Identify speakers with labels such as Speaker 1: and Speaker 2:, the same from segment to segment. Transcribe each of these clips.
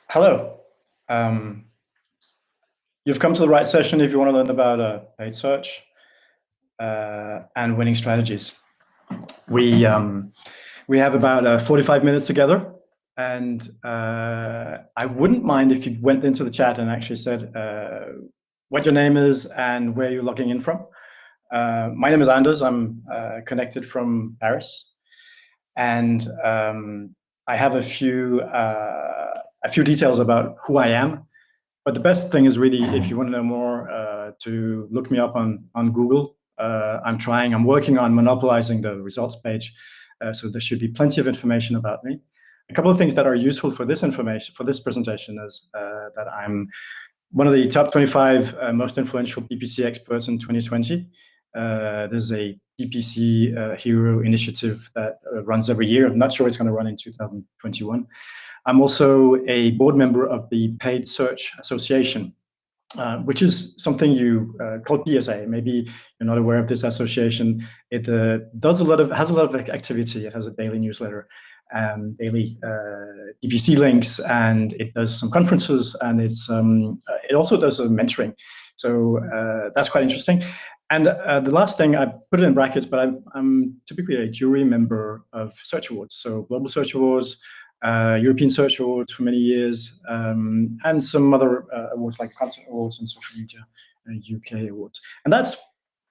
Speaker 1: Hello. Um, you've come to the right session if you want to learn about paid search and winning strategies. We have about 45 minutes together, and I wouldn't mind if you went into the chat and actually said what your name is and where you're logging in from. My name is Anders. I'm connected from Paris, and I have a few details about who I am. But the best thing is really, if you want to know more, to look me up on Google. I'm working on monopolizing the results page, so there should be plenty of information about me. A couple of things that are useful for this information, for this presentation, is that I'm one of the top 25 most influential PPC experts in 2020. There's a PPC Hero initiative that runs every year. I'm not sure it's going to run in 2021. I'm also a board member of the Paid Search Association, which is something you called PSA. Maybe you're not aware of this association. It has a lot of activity. It has a daily newsletter, daily PPC links, and it does some conferences, and it also does mentoring. So that's quite interesting. And the last thing, I put it in brackets, but I'm typically a jury member of search awards, so Global Search Awards, European Search Awards for many years, and some other awards like Concert Awards and Social Media UK Awards. And that's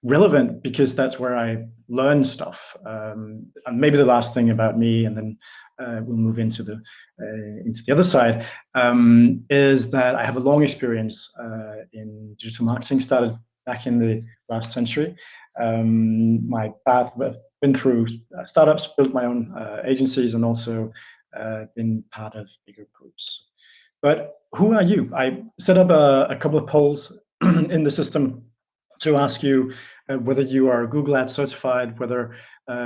Speaker 1: relevant because that's where I learn stuff. And maybe the last thing about me, and then we'll move into the other side, is that I have a long experience in digital marketing. Started back in the last century. My path, I've been through startups, built my own agencies, and also been part of bigger groups. But who are you? I set up a couple of polls in the system to ask you whether you are Google Ads certified, whether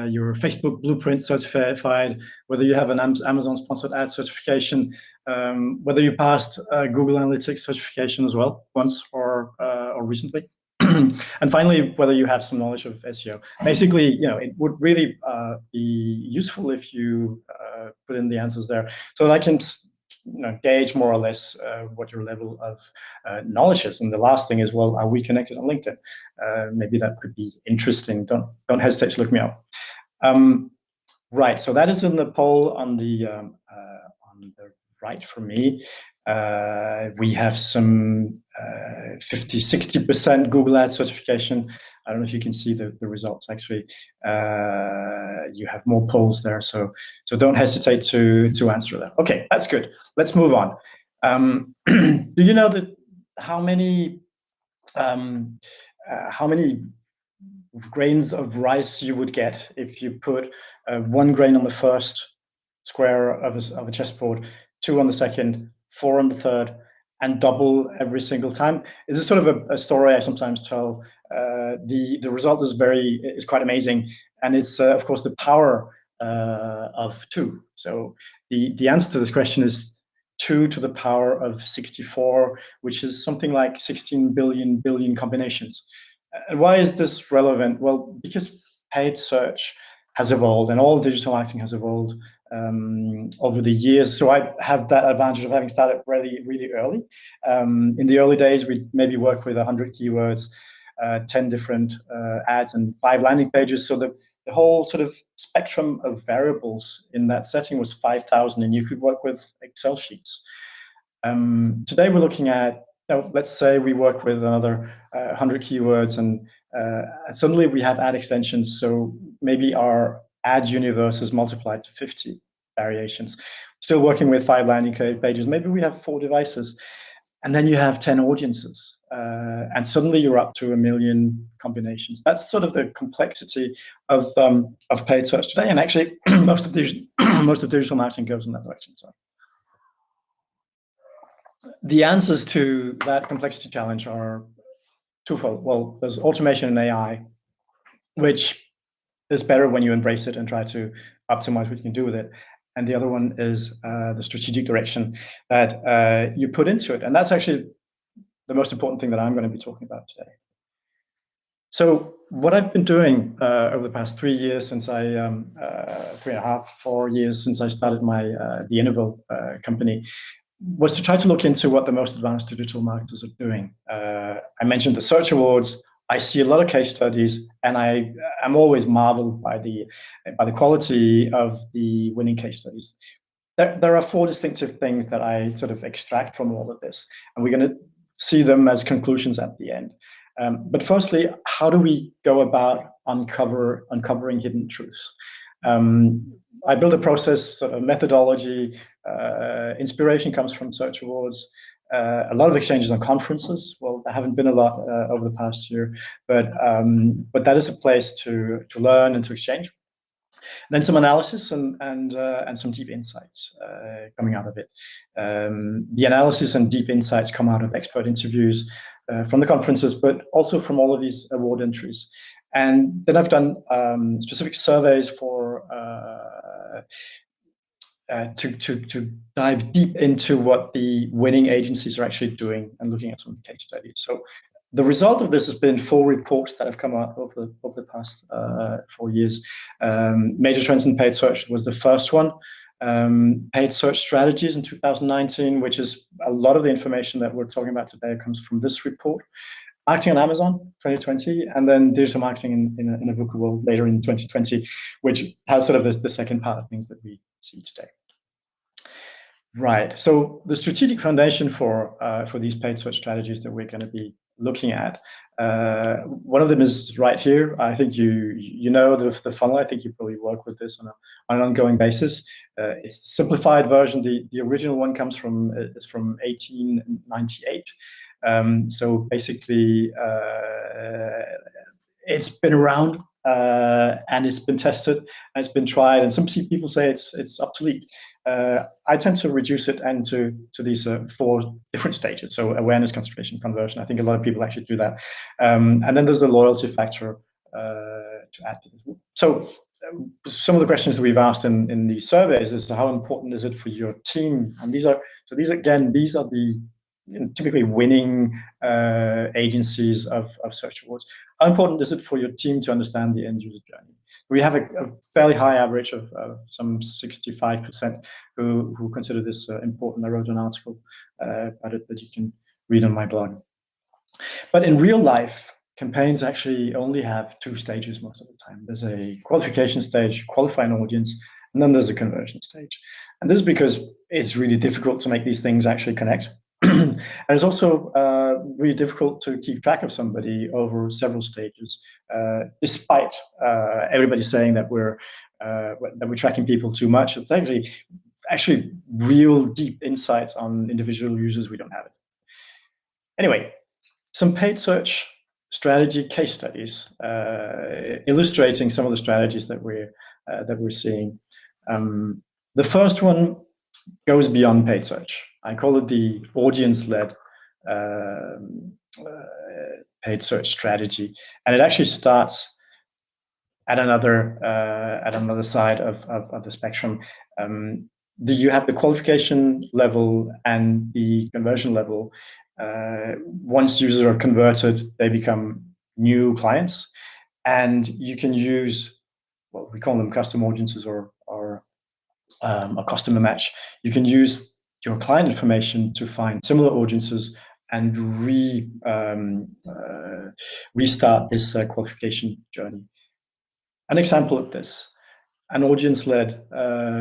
Speaker 1: you're Facebook Blueprint certified, whether you have an Amazon sponsored ad certification, whether you passed Google Analytics certification as well, once or recently. And finally, whether you have some knowledge of SEO. Basically, it would really be useful if you put in the answers there, so that I can gauge more or less what your level of knowledge is. And the last thing is, well, are we connected on LinkedIn? Maybe that could be interesting. Don't hesitate to look me up. Right, so that is in the poll on the right for me. We have some 50-60% Google Ads certification. I don't know if you can see the results. Actually, you have more polls there, so don't hesitate to answer them. Okay, that's good. Let's move on. Do you know that how many grains of rice you would get if you put 1 grain on the first square of a chessboard, 2 on the second, 4 on the third, and double every single time? This is sort of a story I sometimes tell. The result is quite amazing, and it's of course the power of 2. So the answer to this question is 2 to the power of 64, which is something like 16 billion combinations. And why is this relevant? Well, because paid search has evolved, and all digital marketing has evolved over the years. So I have that advantage of having started really, really early. In the early days, we maybe work with 100 keywords, 10 different ads, and 5 landing pages. So the whole sort of spectrum of variables in that setting was 5,000, and you could work with Excel sheets. Today, we're looking at, let's say we work with another 100 keywords, and suddenly we have ad extensions. So maybe our ad universe is multiplied to 50 variations. Still working with 5 landing pages. Maybe we have 4 devices, and then you have 10 audiences, and suddenly you're up to 1 million combinations. That's sort of the complexity of paid search today, and actually most of digital marketing goes in that direction. So the answers to that complexity challenge are twofold. Well, there's automation and AI, which is better when you embrace it and try to optimize what you can do with it. And the other one is the strategic direction that you put into it. And that's actually the most important thing that I'm going to be talking about today. So what I've been doing over the past 3 years, since 3.5, 4 years since I started my the Innovo company, was to try to look into what the most advanced digital marketers are doing. I mentioned the search awards. I see a lot of case studies, and I'm always marveled by the quality of the winning case studies. There are four distinctive things that I sort of extract from all of this, and we're going to see them as conclusions at the end. But firstly, how do we go about uncovering hidden truths? I build a process, sort of methodology. Inspiration comes from search awards. A lot of exchanges on conferences. Well, there haven't been a lot over the past year, but that is a place to learn and to exchange. Then some analysis and some deep insights coming out of it. The analysis and deep insights come out of expert interviews from the conferences, but also from all of these award entries. And then I've done specific surveys for to dive deep into what the winning agencies are actually doing and looking at some case studies. So the result of this has been 4 reports that have come out over the past 4 years. Major Trends in Paid Search was the first one. Paid Search Strategies in 2019, which is a lot of the information that we're talking about today comes from this report. Marketing on Amazon 2020, and then digital marketing in a VUCA world later in 2020, which has sort of the second part of things that we see today. Right. So the strategic foundation for these paid search strategies that we're going to be looking at, one of them is right here. I think you know the funnel. I think you probably work with this on an ongoing basis. It's the simplified version. The original one comes from 1898. So basically, it's been around and it's been tested and it's been tried, and some people say it's obsolete. I tend to reduce it and to these 4 different stages. So awareness, concentration, conversion. I think a lot of people actually do that. And then there's the loyalty factor to add to this. So some of the questions that we've asked in these surveys is how important is it for your team? And these are the typically winning agencies of search awards. How important is it for your team to understand the end user journey? We have a fairly high average of some 65% who consider this important. I wrote an article about it that you can read on my blog. But in real life, campaigns actually only have 2 stages most of the time. There's a qualification stage, qualify an audience, and then there's a conversion stage. And this is because it's really difficult to make these things actually connect. And it's also really difficult to keep track of somebody over several stages, despite everybody saying that we're tracking people too much. It's actually real deep insights on individual users. We don't have it. Anyway, some paid search strategy case studies illustrating some of the strategies that we're seeing. The first one goes beyond paid search. I call it the audience-led paid search strategy, and it actually starts at another side of the spectrum. You have the qualification level and the conversion level. Once users are converted, they become new clients, and you can use, well, we call them custom audiences or a customer match. You can use your client information to find similar audiences and restart this qualification journey. An example of this, an audience-led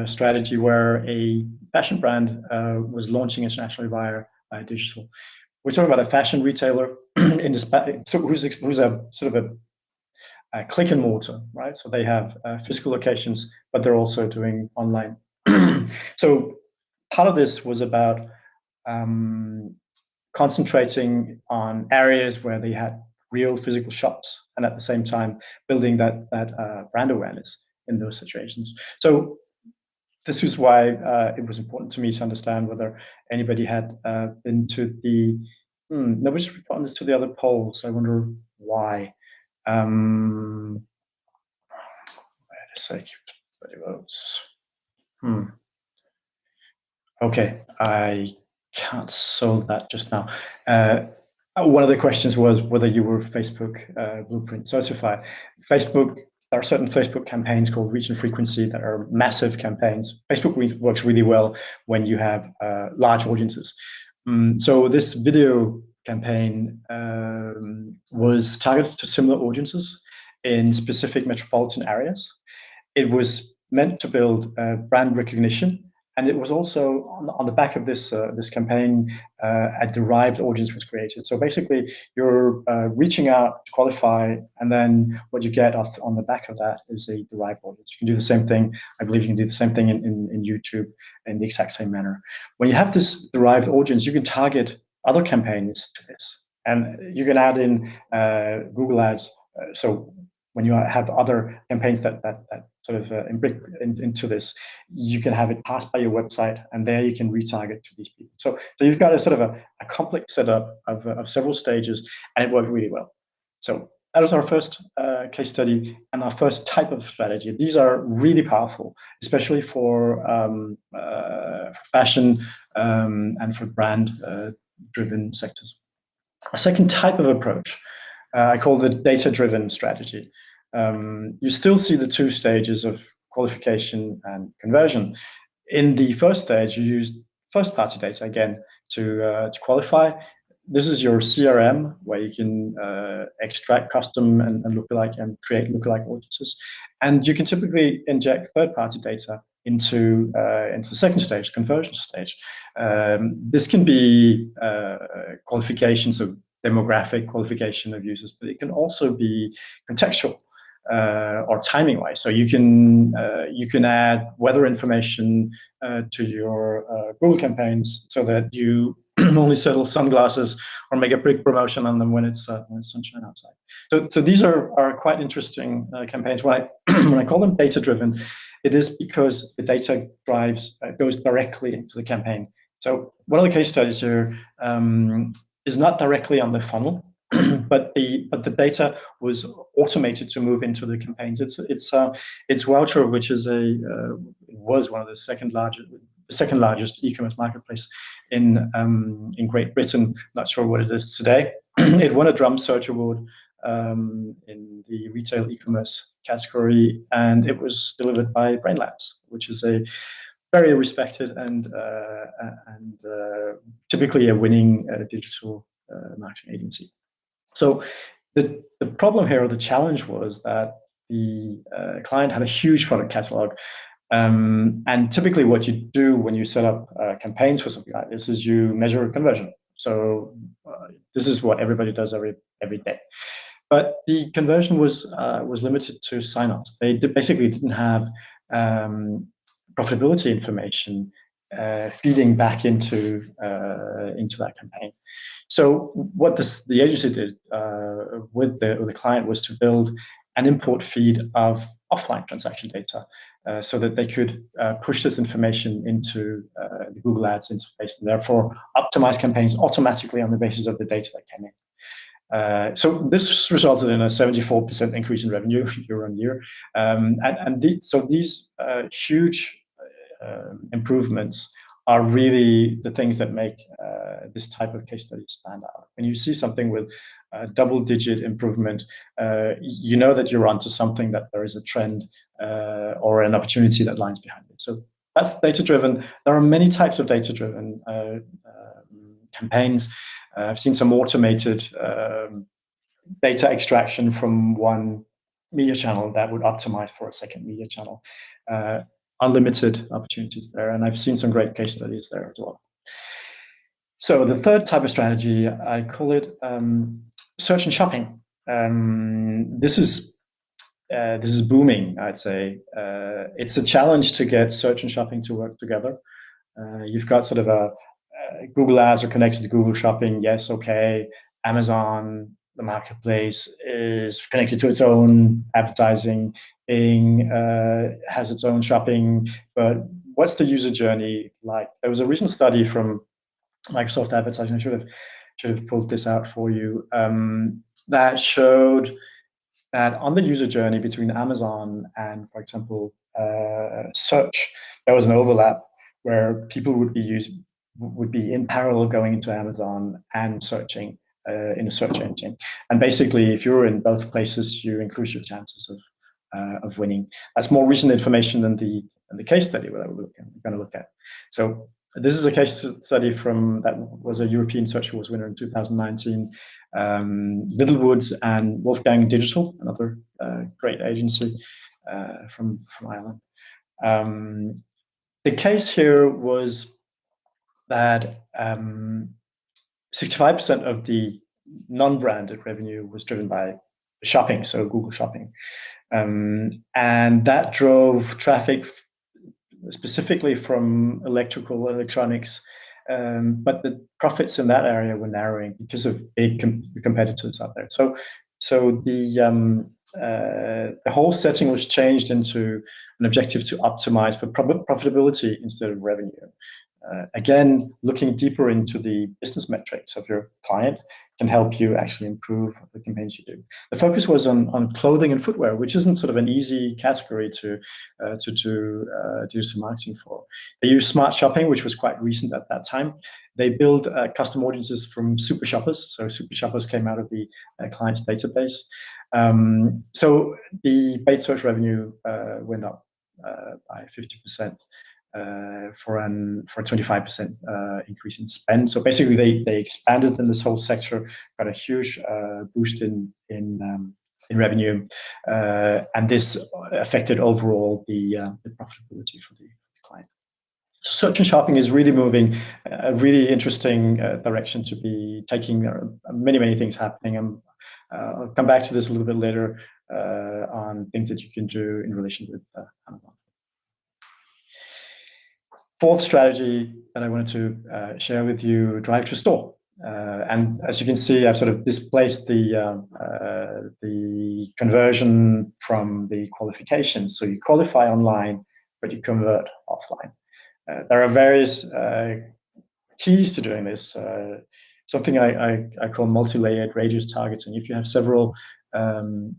Speaker 1: strategy where a fashion brand was launching internationally via digital. We're talking about a fashion retailer in this, who's a sort of a click and mortar, right? So they have physical locations, but they're also doing online. So part of this was about concentrating on areas where they had real physical shops, and at the same time building that brand awareness in those situations. So this is why it was important to me to understand whether anybody had been to the nobody's responded to the other polls. I wonder why. Wait a sec. Votes. Okay, I can't solve that just now. One of the questions was whether you were Facebook Blueprint certified. Facebook there are certain Facebook campaigns called reach and frequency that are massive campaigns. Facebook works really well when you have large audiences. So this video campaign was targeted to similar audiences in specific metropolitan areas. It was meant to build brand recognition, and it was also on the back of this this campaign, a derived audience was created. So basically, you're reaching out to qualify, and then what you get on the back of that is a derived audience. You can do the same thing. I believe you can do the same thing in YouTube in the exact same manner. When you have this derived audience, you can target other campaigns to this, and you can add in Google Ads. So when you have other campaigns that sort of into this, you can have it passed by your website, and there you can retarget to these people. So you've got a sort of a complex setup of several stages, and it worked really well. So that was our first case study and our first type of strategy. These are really powerful, especially for fashion and for brand driven sectors. A second type of approach I call the data-driven strategy. You still see the two stages of qualification and conversion. In the first stage, you use first-party data again to qualify. This is your CRM, where you can extract custom and lookalike and create lookalike audiences. And you can typically inject third-party data into the second stage, conversion stage. This can be qualifications of demographic qualification of users, but it can also be contextual or timing wise. So you can add weather information to your Google campaigns so that you only sell sunglasses or make a big promotion on them when it's sunshine outside. So these are quite interesting campaigns. When I call them data driven, it is because the data goes directly into the campaign. So one of the case studies here is not directly on the funnel, but the data was automated to move into the campaigns. It's Voucher, which is was one of the second largest e-commerce marketplace in Great Britain. Not sure what it is today. It won a Drum Search Award in the retail e-commerce category, and it was delivered by Brain Labs, which is a very respected and typically a winning digital marketing agency. So the problem here, or the challenge, was that the client had a huge product catalog. And typically what you do when you set up campaigns for something like this is you measure conversion. So this is what everybody does every day. But the conversion was limited to sign-ups. They basically didn't have profitability information feeding back into that campaign. So what the agency did with the client was to build an import feed of offline transaction data so that they could push this information into the Google Ads interface and therefore optimize campaigns automatically on the basis of the data that came in. So this resulted in a 74% increase in revenue year on year. So these huge improvements are really the things that make this type of case study stand out. When you see something with double-digit improvement, you know that you're onto something, that there is a trend or an opportunity that lies behind it. So that's data-driven. There are many types of data-driven campaigns. I've seen some automated data extraction from one media channel that would optimize for a second media channel. Unlimited opportunities there, and I've seen some great case studies there as well. So the third type of strategy, I call it search and shopping. This is booming, I'd say. It's a challenge to get search and shopping to work together. You've got sort of a Google Ads are connected to Google Shopping. Yes, okay. Amazon, the marketplace, is connected to its own advertising. Bing has its own shopping, but what's the user journey like? There was a recent study from Microsoft Advertising, I should have pulled this out for you, that showed that on the user journey between Amazon and, for example, search, there was an overlap where people would be in parallel going into Amazon and searching in a search engine. And basically, if you're in both places, you increase your chances of winning. That's more recent information than the case study that we're going to look at. So this is a case study that was a European Search Awards winner in 2019. LITTLEWOODS and Wolfgang Digital, another great agency from Ireland. The case here was that 65% of the non-branded revenue was driven by shopping, so Google Shopping. And that drove traffic specifically from electronics, but the profits in that area were narrowing because of big competitors out there. So the whole setting was changed into an objective to optimize for profitability instead of revenue. Again, looking deeper into the business metrics of your client can help you actually improve the campaigns you do. The focus was on clothing and footwear, which isn't sort of an easy category to do some marketing for. They used smart shopping, which was quite recent at that time. They build custom audiences from super shoppers. So super shoppers came out of the client's database. So the paid search revenue went up by 50%. For a 25% increase in spend. So basically, they expanded in this whole sector, got a huge boost in revenue, and this affected overall the profitability for the client. So search and shopping is really moving a really interesting direction to be taking. There are many things happening. I'll come back to this a little bit later on things that you can do in relation with Amazon. Fourth strategy that I wanted to share with you, drive to store. And as you can see, I've sort of displaced the conversion from the qualifications. So you qualify online, but you convert offline. There are various keys to doing this. Something I call multi-layered radius targeting. If you have several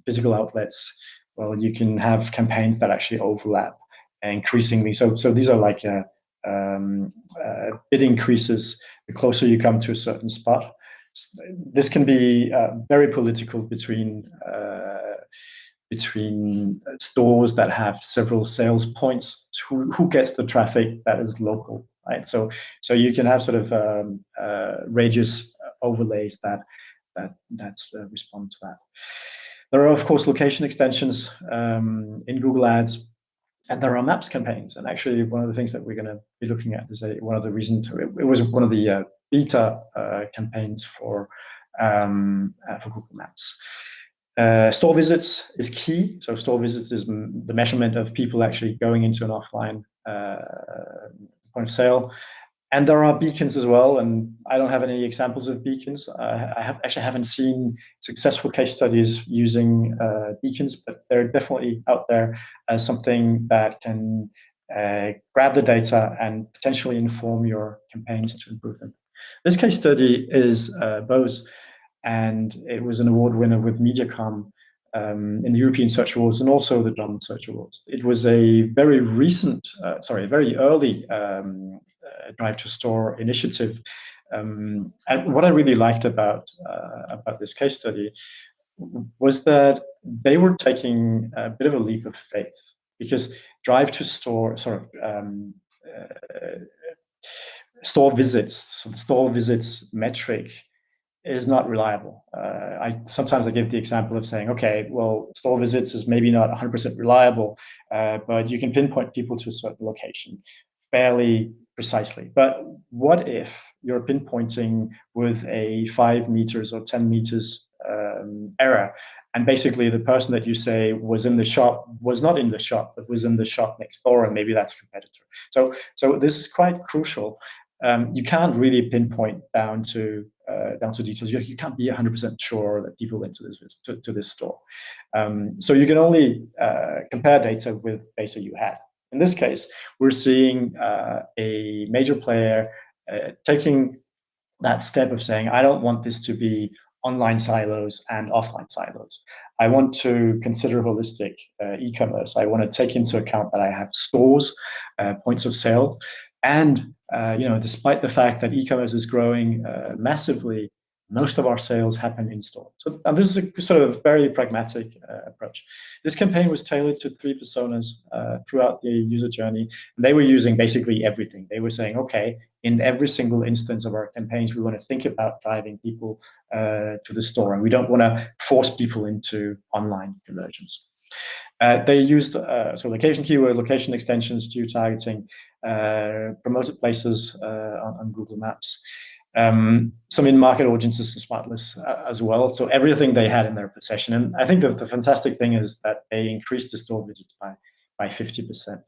Speaker 1: physical outlets, well, you can have campaigns that actually overlap increasingly. So these are like bid increases the closer you come to a certain spot. This can be very political between stores that have several sales points. Who gets the traffic that is local, right? So you can have sort of radius overlays that respond to that. There are of course location extensions in Google Ads. And there are maps campaigns, and actually one of the things that we're going to be looking at is one of the reasons it was one of the beta campaigns for Google Maps. Store visits is key. So store visits is the measurement of people actually going into an offline point of sale. And there are beacons as well, and I don't have any examples of beacons. I haven't seen successful case studies using beacons, but they're definitely out there as something that can grab the data and potentially inform your campaigns to improve them. This case study is Bose, and it was an award winner with Mediacom in the European Search Awards and also the German Search Awards. It was a very very early drive to store initiative. And what I really liked about this case study was that they were taking a bit of a leap of faith, because drive to store store visits, so the store visits metric is not reliable. Sometimes I give the example of saying, okay, well, store visits is maybe not 100% reliable, but you can pinpoint people to a certain location fairly precisely. But what if you're pinpointing with a 5 meters or 10 meters error, and basically the person that you say was in the shop was not in the shop, but was in the shop next door, and maybe that's a competitor. So this is quite crucial. You can't really pinpoint down to details. You can't be 100% sure that people went to this store. So you can only compare data with data you had. In this case, we're seeing a major player taking that step of saying, I don't want this to be online silos and offline silos. I want to consider holistic e-commerce. I want to take into account that I have stores, points of sale, and despite the fact that e-commerce is growing massively, Most of our sales happen in store. So, and this is a sort of very pragmatic approach. This campaign was tailored to 3 personas throughout the user journey. And they were using basically everything. They were saying, okay, in every single instance of our campaigns, we want to think about driving people to the store, and we don't want to force people into online conversions. They used so location keyword, location extensions, geotargeting, promoted places on Google Maps, some in-market audiences and smart lists as well. So everything they had in their possession. And I think that the fantastic thing is that they increased the store visits by 50%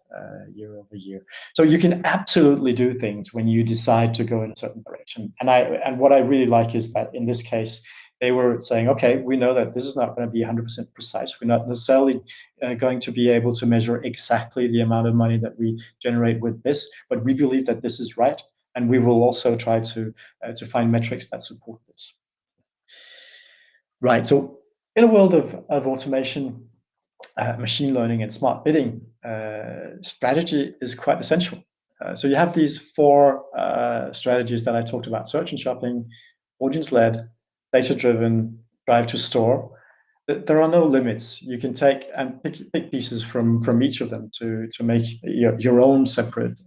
Speaker 1: year over year. So you can absolutely do things when you decide to go in a certain direction. And what I really like is that in this case, they were saying, okay, we know that this is not going to be 100% precise. We're not necessarily going to be able to measure exactly the amount of money that we generate with this, but we believe that this is right. And we will also try to find metrics that support this. Right, so in a world of automation, machine learning and smart bidding, strategy is quite essential. So you have these 4 strategies that I talked about: search and shopping, audience-led, data-driven, drive to store. There are no limits. You can take and pick pieces from each of them to make your own separate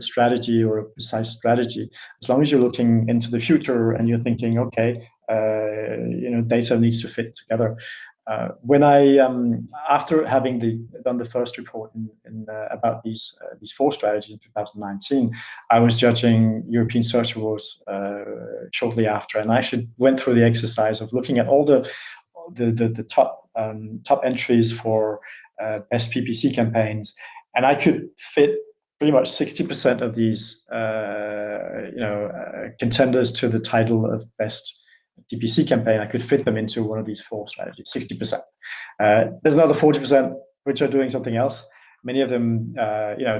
Speaker 1: strategy or a precise strategy. As long as you're looking into the future and you're thinking, okay, data needs to fit together. When I after having done the first report about these 4 strategies in 2019, I was judging European Search Awards shortly after, and I actually went through the exercise of looking at all the top entries for best PPC campaigns, and I could fit pretty much 60% of these contenders to the title of best PPC campaign. I could fit them into one of these 4 strategies, 60%. There's another 40% which are doing something else. Many of them,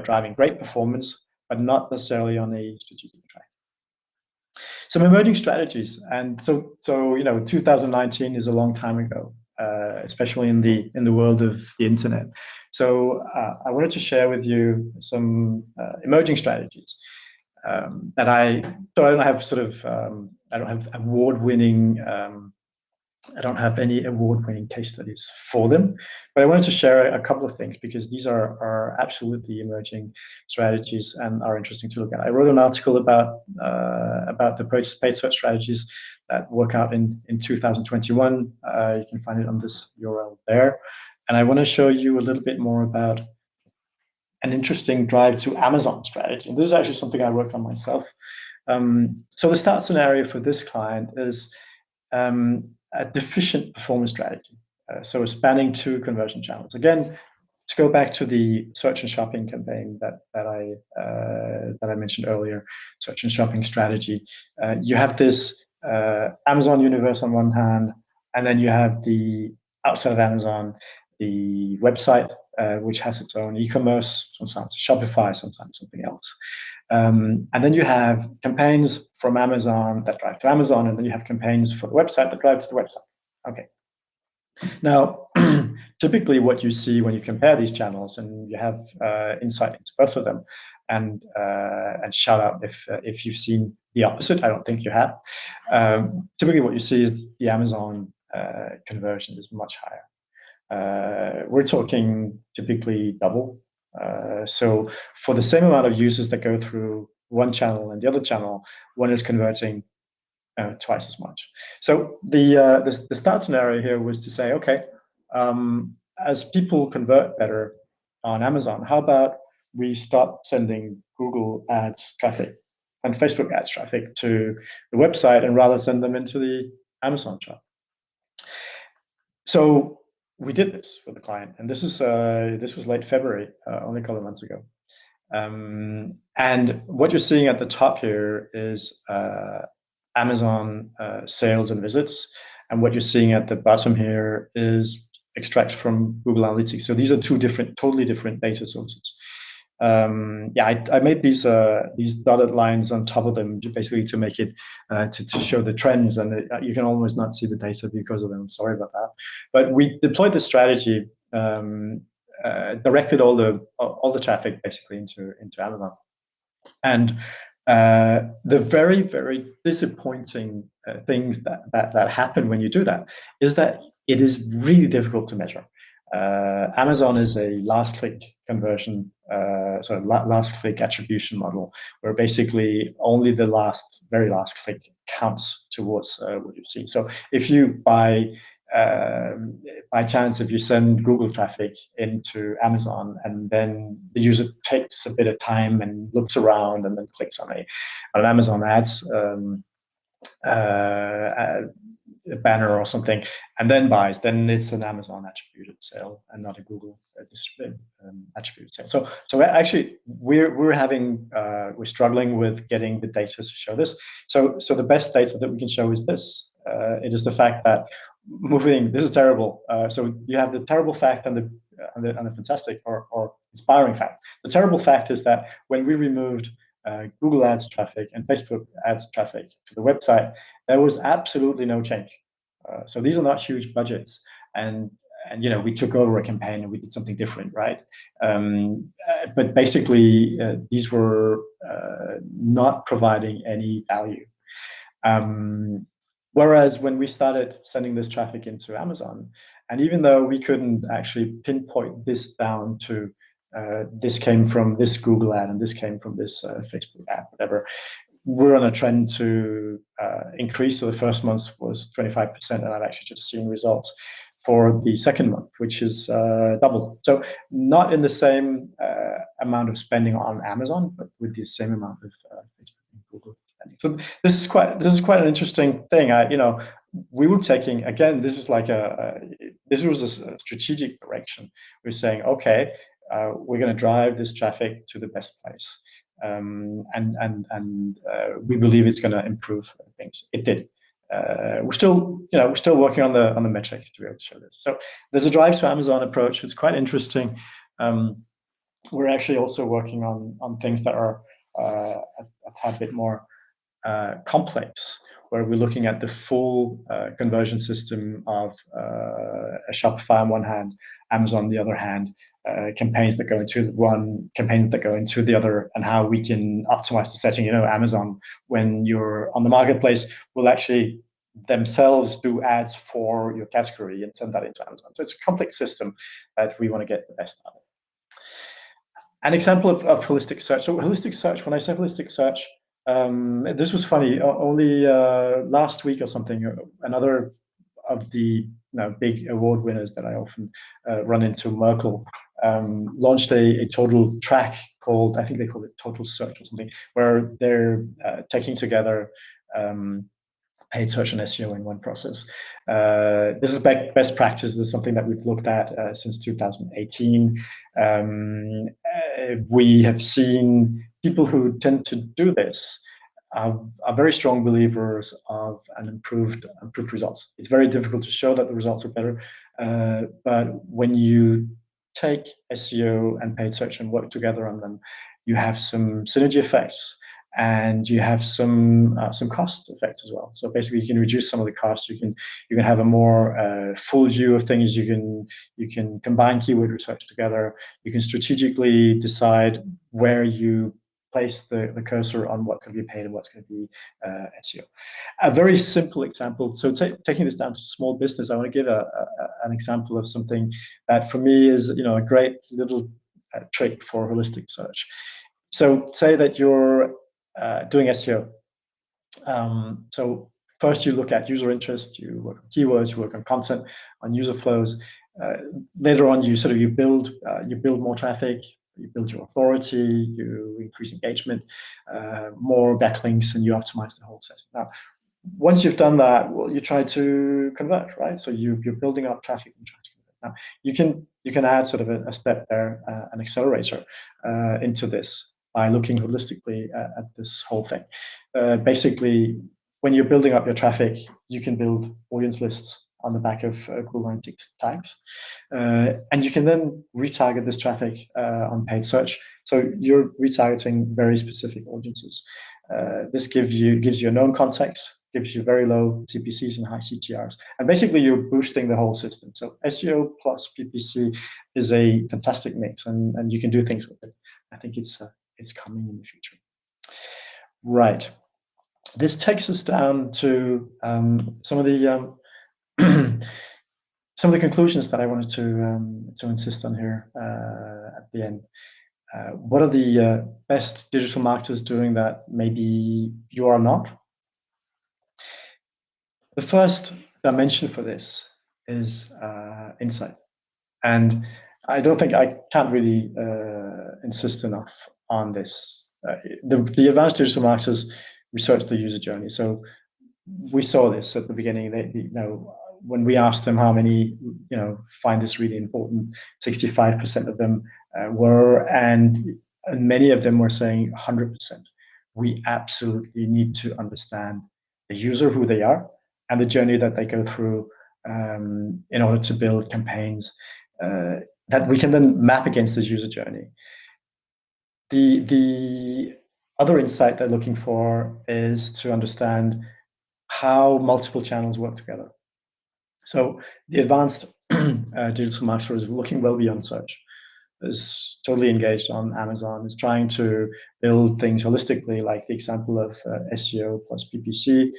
Speaker 1: driving great performance, but not necessarily on a strategic track. Some emerging strategies, and so 2019 is a long time ago, especially in the world of the internet. So I wanted to share with you some emerging strategies that I don't have I don't have award-winning. I don't have any award-winning case studies for them, but I wanted to share a couple of things because these are absolutely emerging strategies and are interesting to look at. I wrote an article about the paid search strategies that work out in 2021. You can find it on this URL there, and I want to show you a little bit more about an interesting drive to Amazon strategy. And this is actually something I worked on myself. So the start scenario for this client is a deficient performance strategy. So spanning 2 conversion channels. Again, to go back to the search and shopping campaign that I mentioned earlier, search and shopping strategy. You have this Amazon universe on one hand, and then you have the outside of Amazon, the website, which has its own e-commerce, sometimes Shopify, sometimes something else. And then you have campaigns from Amazon that drive to Amazon, and then you have campaigns for the website that drive to the website. Okay. Now, typically what you see when you compare these channels, and you have insight into both of them, and shout out if you've seen the opposite. I don't think you have. Typically what you see is the Amazon conversion is much higher. We're talking typically double. So for the same amount of users that go through one channel and the other channel, one is converting twice as much. So the start scenario here was to say, okay, as people convert better on Amazon, how about we stop sending Google ads traffic and Facebook ads traffic to the website and rather send them into the Amazon shop. So we did this with the client, and this was late February, only a couple of months ago. And what you're seeing at the top here is Amazon sales and visits, and what you're seeing at the bottom here is extract from Google Analytics. So these are 2 totally different data sources. I made these dotted lines on top of them basically to make it to show the trends, and you can almost not see the data because of them. I'm sorry about that. But we deployed the strategy, directed all the traffic basically into Amazon, and The very, very disappointing things that happen when you do that is that it is really difficult to measure. Amazon is a last click conversion, last click attribution model, where basically only the very last click counts towards what you see. So if you by chance, if you send Google traffic into Amazon and then the user takes a bit of time and looks around and then clicks on an Amazon ads a banner or something and then buys, then it's an Amazon attributed sale and not a Google attributed sale. So actually we're struggling with getting the data to show this. So the best data that we can show is this. It is the fact that this is terrible. So you have the terrible fact and the fantastic or inspiring fact. The terrible fact is that when we removed Google Ads traffic and Facebook Ads traffic to the website, there was absolutely no change. So these are not huge budgets, and we took over a campaign and we did something different, right? But basically, these were not providing any value. Whereas when we started sending this traffic into Amazon, and even though we couldn't actually pinpoint this down to this came from this Google ad and this came from this Facebook ad, whatever, we're on a trend to increase. So the first month was 25%, and I've actually just seen results for the second month, which is double. So not in the same amount of spending on Amazon, but with the same amount of Facebook and Google spending. So this is quite an interesting thing. We were taking, again, this was a strategic direction. We're saying, okay, we're going to drive this traffic to the best place. And we believe it's going to improve things. It did. We're still working on the metrics to be able to show this. So there's a drive to Amazon approach. It's quite interesting. We're actually also working on things that are a tad bit more complex, where we're looking at the full conversion system of a Shopify on one hand, Amazon on the other hand, campaigns that go into one, campaigns that go into the other, and how we can optimize the setting. Amazon, when you're on the marketplace, will actually themselves do ads for your category and send that into Amazon. So it's a complex system that we want to get the best out of. An example of holistic search. So holistic search, when I say holistic search, this was funny. Only last week or something, another of the big award winners that I often run into, Merkel, launched a total track called, I think they call it Total Search or something, where they're taking together paid search and SEO in one process. This is best practice. This is something that we've looked at since 2018. We have seen people who tend to do this are very strong believers of an improved results. It's very difficult to show that the results are better, but when you take SEO and paid search and work together on them, you have some synergy effects, and you have some cost effects as well. So basically, you can reduce some of the costs. You can have a more full view of things. You can combine keyword research together. You can strategically decide where you place the cursor on what's going to be paid and what's going to be SEO. A very simple example. So taking this down to small business, I want to give an example of something that for me is a great little trick for holistic search. So say that you're doing SEO. So first you look at user interest, you work on keywords, you work on content, on user flows. Later on, you build more traffic, you build your authority, you increase engagement, more backlinks, and you optimize the whole setting. Now, once you've done that, well, you try to convert, right? So you're building up traffic and trying to convert. Now, you can add sort of a step there, an accelerator into this by looking holistically at this whole thing. Basically, when you're building up your traffic, you can build audience lists on the back of Google Analytics tags. And you can then retarget this traffic on paid search. So you're retargeting very specific audiences. This gives you a known context, gives you very low CPCs and high CTRs. And basically, you're boosting the whole system. So SEO plus PPC is a fantastic mix, and you can do things with it. I think it's coming in the future. Right. This takes us down to some of the some of the conclusions that I wanted to insist on here at the end. What are the best digital marketers doing that maybe you are not? The first dimension for this is insight. And I don't think I can't really insist enough on this. The advanced digital marketers research the user journey. So we saw this at the beginning. When we asked them how many, find this really important, 65% of them were, and many of them were saying 100%. We absolutely need to understand the user, who they are, and the journey that they go through in order to build campaigns that we can then map against this user journey. The other insight they're looking for is to understand how multiple channels work together. So the advanced digital marketer is looking well beyond search, is totally engaged on Amazon, is trying to build things holistically, like the example of SEO plus PPC,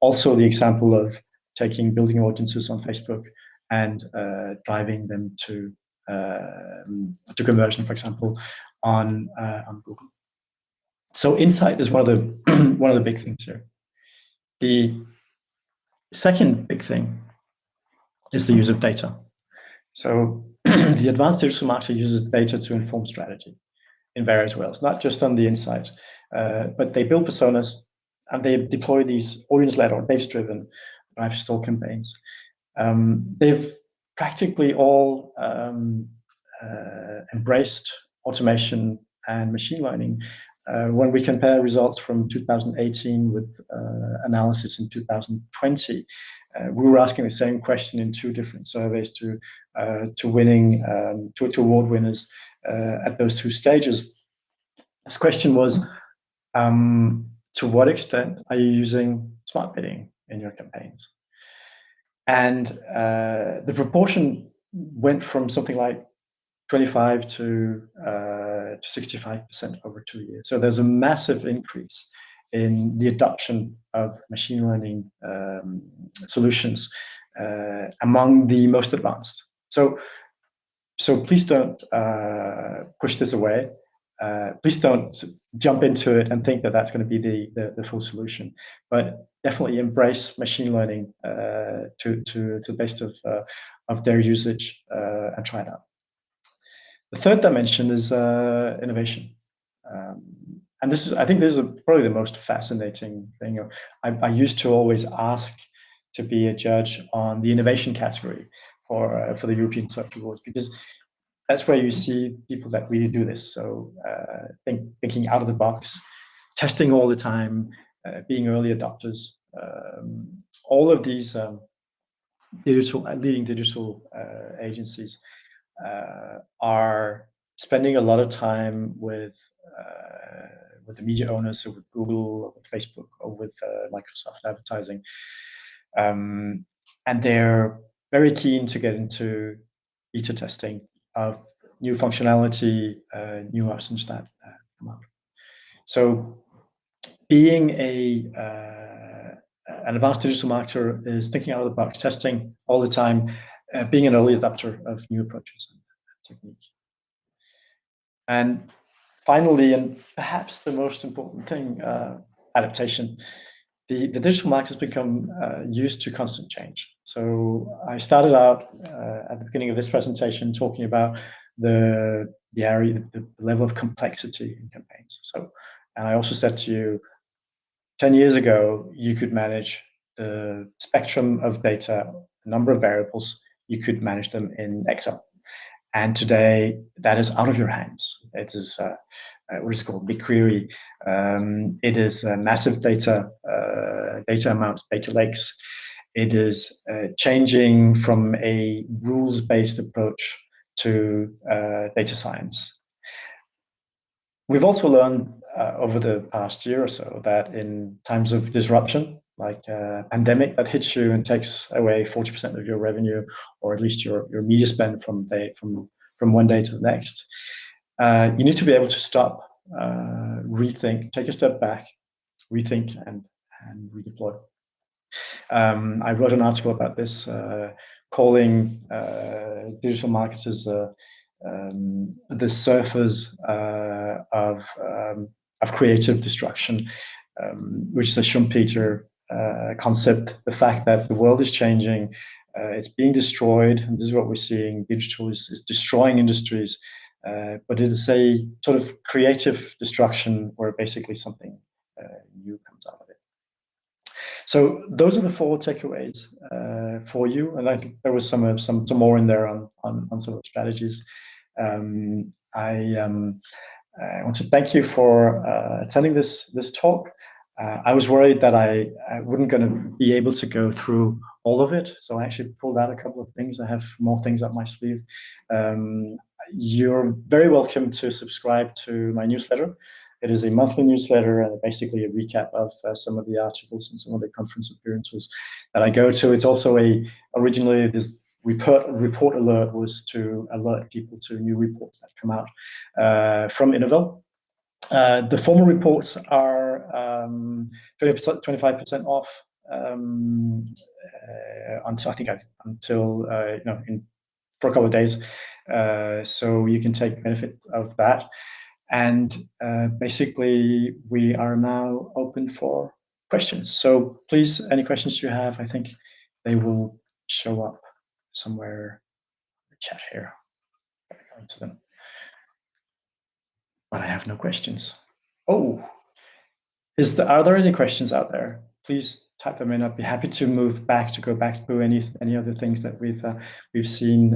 Speaker 1: also the example of building audiences on Facebook and driving them to conversion, for example, on Google. So insight is one of the big things here. The second big thing is the use of data. So the advanced digital marketer uses data to inform strategy in various ways, not just on the insight, but they build personas and they deploy these audience-led or data-driven drive-to-store campaigns. They've practically all embraced automation and machine learning. When we compare results from 2018 with analysis in 2020, we were asking the same question in two different surveys to award winners at those two stages. This question was, to what extent are you using smart bidding in your campaigns? And the proportion went from something like 25 to 65% over 2 years. So there's a massive increase in the adoption of machine learning solutions among the most advanced. So please don't push this away. Please don't jump into it and think that that's going to be the full solution. But definitely embrace machine learning to the best of their usage and try it out. The third dimension is innovation. And I think this is probably the most fascinating thing. I used to always ask to be a judge on the innovation category for the European Search Awards, because that's where you see people that really do this. So thinking out of the box, testing all the time, being early adopters. All of these leading digital agencies are spending a lot of time with the media owners, so with Google, or with Facebook, or with Microsoft advertising, and they're very keen to get into beta testing of new functionality, new options that come out. So being an advanced digital marketer is thinking out of the box, testing all the time, being an early adopter of new approaches and techniques. And finally, and perhaps the most important thing, adaptation. The digital market has become used to constant change. So I started out at the beginning of this presentation talking about the level of complexity in campaigns. So, and I also said to you, 10 years ago, you could manage the spectrum of data, the number of variables, you could manage them in Excel. And today, that is out of your hands. It is what is called BigQuery. It is massive data amounts, data lakes. It is changing from a rules-based approach to data science. We've also learned over the past year or so that in times of disruption, like a pandemic that hits you and takes away 40% of your revenue, or at least your media spend from one day to the next, you need to be able to stop, rethink, take a step back, rethink, and redeploy. I wrote an article about this, calling digital marketers the surfers of creative destruction, which is a Schumpeter concept. The fact that the world is changing, it's being destroyed, and this is what we're seeing. Digital is destroying industries, but it is a sort of creative destruction where basically something new comes out of it. So those are the 4 takeaways for you, and I think there was some more in there on some of the strategies. I want to thank you for attending this talk. I was worried that I wouldn't going to be able to go through all of it, so I actually pulled out a couple of things. I have more things up my sleeve. You're very welcome to subscribe to my newsletter. It is a monthly newsletter and basically a recap of some of the articles and some of the conference appearances that I go to. It's also originally this report alert was to alert people to new reports that come out from Innovel. The formal reports are 25% off until for a couple of days, so you can take benefit of that. And basically, we are now open for questions. So please, any questions you have, I think they will show up somewhere in the chat here. I'll go into them. But I have no questions. Oh, are there any questions out there? Please type them in. I'd be happy to go back to any other things that we've seen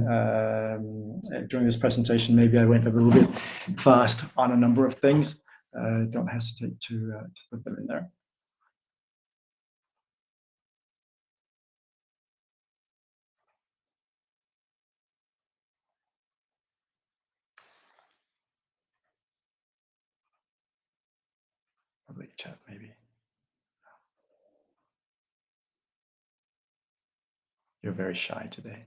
Speaker 1: during this presentation. Maybe I went a little bit fast on a number of things. Don't hesitate to put them in there. Public chat, maybe. You're very shy today.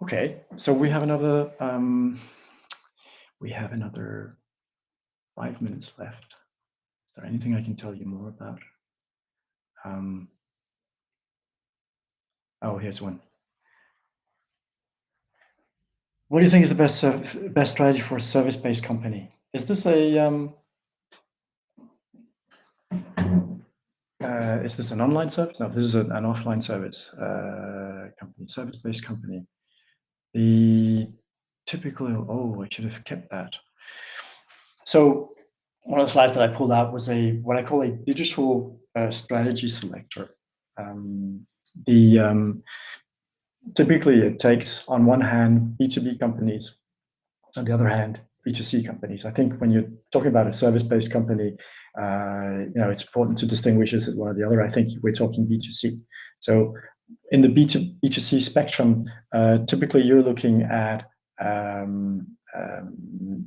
Speaker 1: Okay, so we have another 5 minutes left. Is there anything I can tell you more about? Oh, here's one. What do you think is the best strategy for a service-based company? Is this an online service? No, this is an offline service company, service-based company. The typical, I should have kept that. So one of the slides that I pulled out was what I call a digital strategy selector. Typically it takes, on one hand, B2B companies, on the other hand, B2C companies. I think when you're talking about a service-based company, it's important to distinguish is it one or the other. I think we're talking B2C. So in the B2C spectrum, typically you're looking at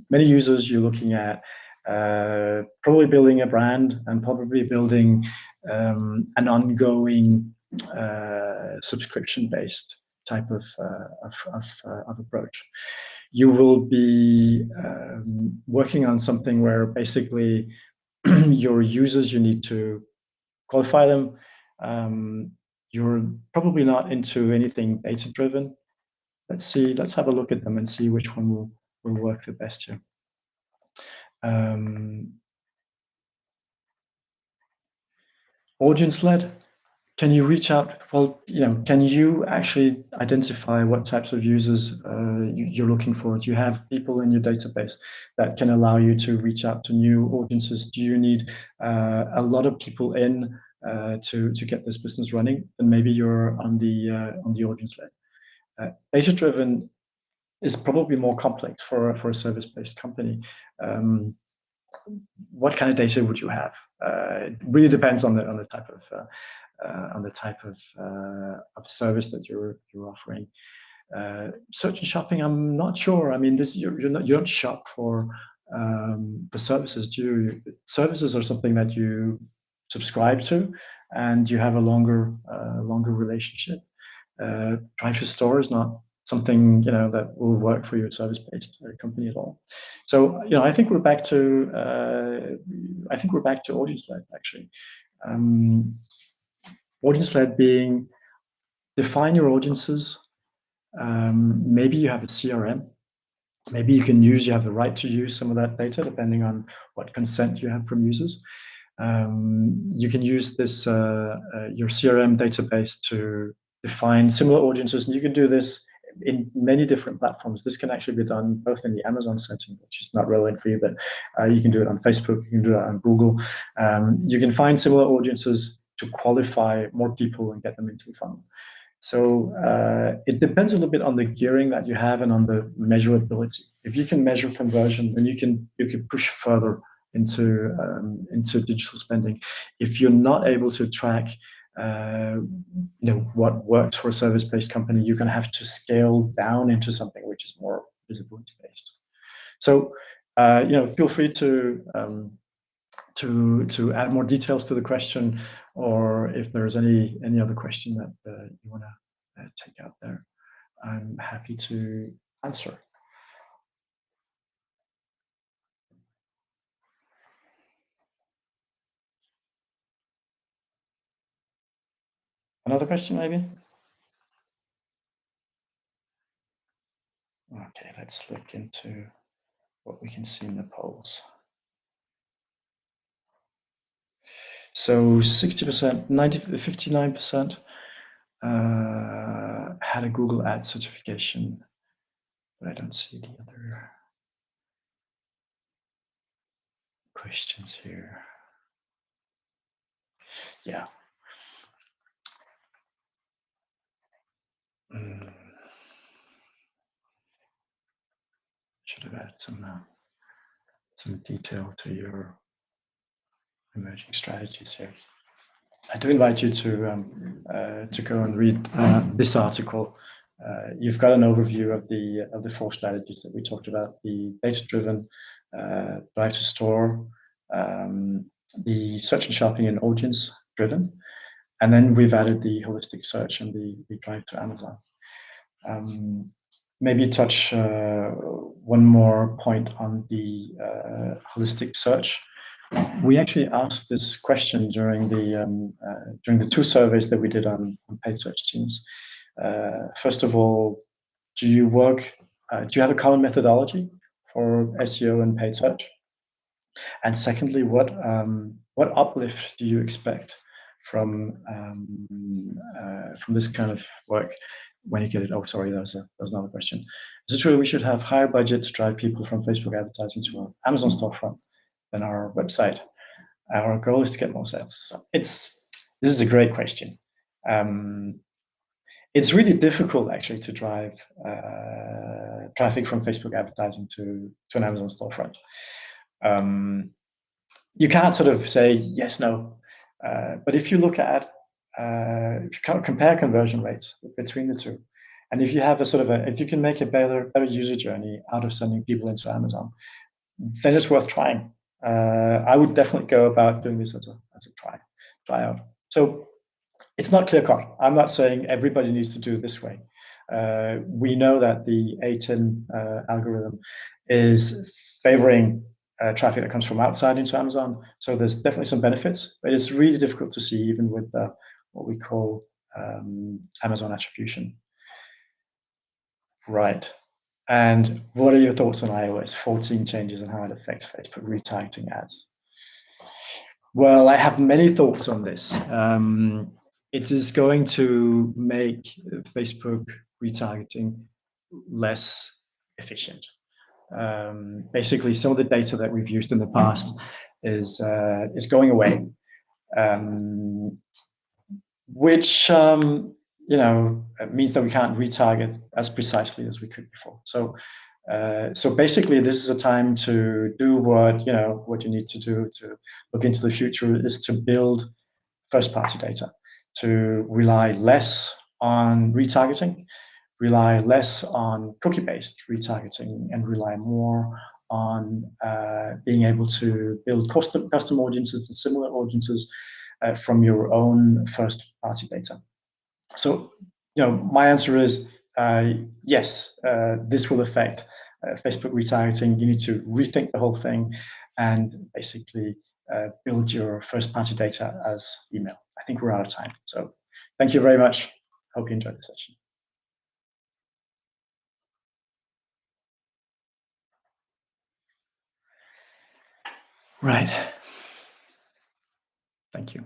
Speaker 1: many users. You're looking at probably building a brand and probably building an ongoing subscription-based type of approach. You will be working on something where basically your users, you need to qualify them. You're probably not into anything data-driven. Let's have a look at them and see which one will work the best here. Audience-led. Can you reach out? Well, can you actually identify what types of users you're looking for? Do you have people in your database that can allow you to reach out to new audiences? Do you need a lot of people in to get this business running? And maybe you're on the audience-led. Data-driven is probably more complex for a service-based company. What kind of data would you have? It really depends on the type of service that you're offering. Search and shopping, I'm not sure. I mean, you don't shop for the services, do you? Services are something that you subscribe to, and you have a longer relationship. Drive to store is not something that will work for your service-based company at all. So I think we're back to audience-led actually. Audience-led being define your audiences. Maybe you have a CRM. Maybe you have the right to use some of that data depending on what consent you have from users. You can use this your CRM database to define similar audiences, and you can do this in many different platforms. This can actually be done both in the Amazon setting, which is not relevant for you, but you can do it on Facebook, you can do it on Google. You can find similar audiences to qualify more people and get them into the funnel. So it depends a little bit on the gearing that you have and on the measurability. If you can measure conversion, then you can push further into digital spending. If you're not able to track what works for a service-based company, you're going to have to scale down into something which is more visibility-based. So feel free to add more details to the question, or if there's any other question that you want to take out there, I'm happy to answer. Another question, maybe? Okay, let's look into what we can see in the polls. So 60%, 59% had a Google Ads certification, but I don't see the other questions here. Yeah. Should have added some detail to your emerging strategies here. I do invite you to go and read this article. You've got an overview of the 4 strategies that we talked about: the data-driven, drive to store, the search and shopping and audience-driven, and then we've added the holistic search and the drive to Amazon. Maybe touch one more point on the holistic search. We actually asked this question during the 2 surveys that we did on paid search teams. First of all, do you have a common methodology for SEO and paid search? And secondly, what uplift do you expect from this kind of work when you get it? Oh, sorry, that was another question. Is it true we should have higher budget to drive people from Facebook advertising to our Amazon storefront than our website? Our goal is to get more sales. So this is a great question. It's really difficult actually to drive traffic from Facebook advertising to an Amazon storefront. You can't sort of say yes, no, but if you look at if you compare conversion rates between the two, and if you have if you can make a better user journey out of sending people into Amazon, then it's worth trying. I would definitely go about doing this as a try out. So it's not clear cut. I'm not saying everybody needs to do it this way. We know that the A10 algorithm is favoring traffic that comes from outside into Amazon. So there's definitely some benefits, but it's really difficult to see even with what we call Amazon attribution. Right. And what are your thoughts on iOS 14 changes and how it affects Facebook retargeting ads? Well, I have many thoughts on this. It is going to make Facebook retargeting less efficient. Basically, some of the data that we've used in the past is going away, which means that we can't retarget as precisely as we could before. So basically, this is a time to do what you need to do to look into the future, is to build first-party data, to rely less on retargeting, rely less on cookie-based retargeting, and rely more on being able to build custom audiences and similar audiences from your own first-party data. So, my answer is yes, this will affect Facebook retargeting. You need to rethink the whole thing and basically build your first party data as email. I think we're out of time. So thank you very much. Hope you enjoyed the session. Right. Thank you.